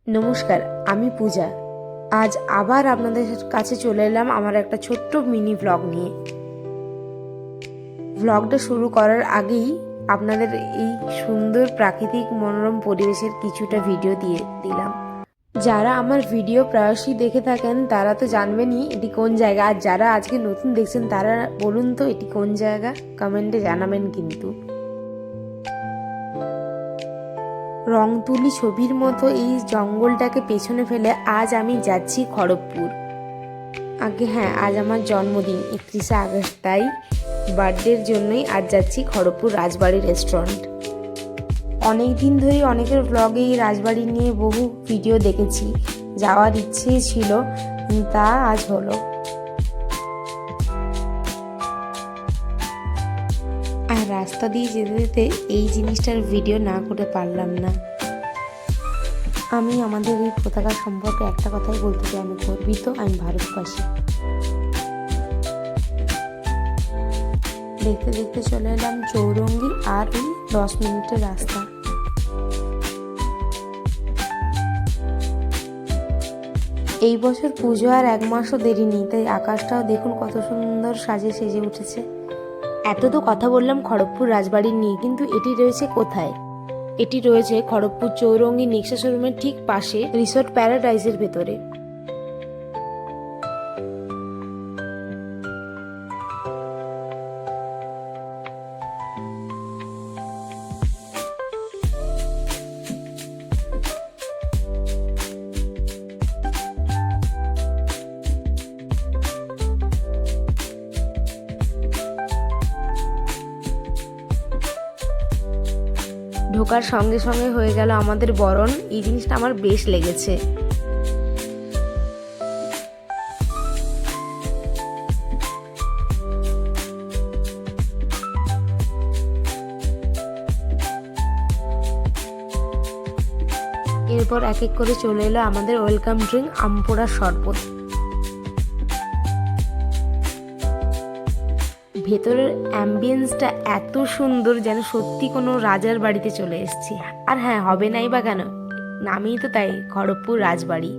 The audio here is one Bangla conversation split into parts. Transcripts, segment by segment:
নমস্কার, আমি পূজা। আজ আবার আপনাদের কাছে চলে এলাম আমার একটা ছোট্ট মিনি ভ্লগ নিয়ে। ভ্লগটা শুরু করার আগেই আপনাদের এই সুন্দর প্রাকৃতিক মনোরম পরিবেশের কিছুটা ভিডিও দিয়ে দিলাম। যারা আমার ভিডিও প্রায়শই দেখে থাকেন তারা তো জানবেনই এটি কোন জায়গা, আর যারা আজকে নতুন দেখছেন তারা বলুন তো এটি কোন জায়গা, কমেন্টে জানাবেন। কিন্তু রং তুলি ছবির মতো এই জঙ্গলটাকে পেছনে ফেলে আজ আমি যাচ্ছি খড়গপুর। হ্যাঁ, আজ আমার জন্মদিন 31শে আগস্ট, তাই বার্থডের জন্যই আজ যাচ্ছি খড়গপুর রাজবাড়ি রেস্টুরেন্ট। অনেক দিন ধরেই অনেকের ব্লগে এই রাজবাড়ি নিয়ে বহু ভিডিও দেখেছি, যাওয়ার ইচ্ছে ছিল, তা আজ হলো। আর রাস্তা দিয়ে যেতে যেতে এই জিনিসটার ভিডিও না করে পারলাম না। আমি আমাদের এই পতাকা সম্পর্কে একটা কথাই বলতে চাই, আমি গর্বিত, আমি ভারতবাসী। দেখতে দেখতে চলে এলাম চৌরঙ্গি, আর ওই 10 মিনিটের রাস্তা। এই বছর পুজো আর 1 মাসও দেরি নেই, তাই আকাশটাও দেখুন কত সুন্দর সেজে উঠেছে। এত তো কথা বললাম খড়গপুর রাজবাড়ি নিয়ে, কিন্তু এটি রয়েছে কোথায়? এটি রয়েছে খড়গপুর চৌরঙ্গি নেক্সা শোরুমের ঠিক পাশে রিসোর্ট প্যারাডাইজের ভেতরে। ঢোকার সঙ্গে সঙ্গে হয়ে গেল আমাদের বরণ, এই জিনিসটা আমার বেশ লেগেছে। এরপর এক এক করে চলে এলো আমাদের ওয়েলকাম ড্রিঙ্ক আমপোড়া শরবত। ভেতরের অ্যাম্বিয়েন্সটা এত সুন্দর যেন সত্যি কোনো রাজার বাড়িতে চলে এসেছি। আর হ্যাঁ, হবে নাই বা কেন, নামই তো তাই, খড়গপুর রাজবাড়ি।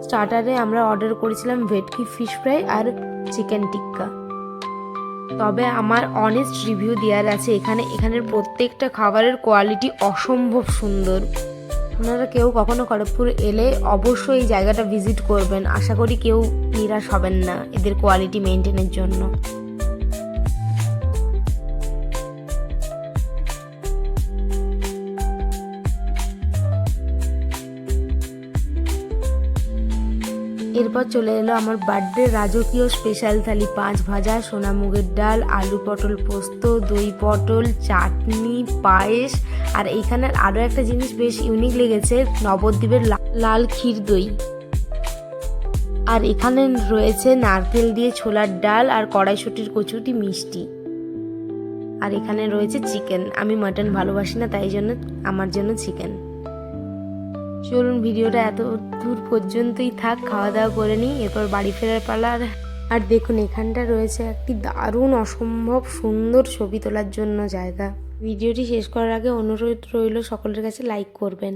স্টার্টারে আমরা অর্ডার করেছিলাম ভেটকি ফিশ ফ্রাই আর চিকেন টিক্কা। তবে আমার অনেস্ট রিভিউ দেওয়ার আছে, এখানের প্রত্যেকটা খাবারের কোয়ালিটি অসম্ভব সুন্দর। আপনারা কেউ কখনো খড়গপুর এলে অবশ্যই এই জায়গাটা ভিজিট করবেন, আশা করি কেউ নিরাশ হবেন না এদের কোয়ালিটি মেনটেনের জন্য। এরপর চলে এলো আমার বার্থডে রাজকীয় স্পেশাল থালি, 5 ভাজা, সোনা মুগের ডাল, আলু পটল পোস্ত, দই পটল, চাটনি, পায়েস। আর এইখানে আরও একটা জিনিস বেশ ইউনিক লেগেছে, নবদ্বীপের লাল ক্ষীর দই। আর এখানে রয়েছে নারকেল দিয়ে ছোলার ডাল আর কড়াইশুঁটির কচুটি মিষ্টি। আর এখানে রয়েছে চিকেন, আমি মাটন ভালোবাসি না, তাই জন্য আমার জন্য চিকেন। চলুন ভিডিওটা এত দূর পর্যন্তই থাক, খাওয়া দাওয়া করে নিই, এরপর বাড়ি ফেরার পালা। আর দেখুন এখানটা রয়েছে একটি দারুণ অসম্ভব সুন্দর ছবি তোলার জন্য জায়গা। ভিডিওটি শেষ করার আগে অনুরোধ রইল সকলের কাছে লাইক করবেন।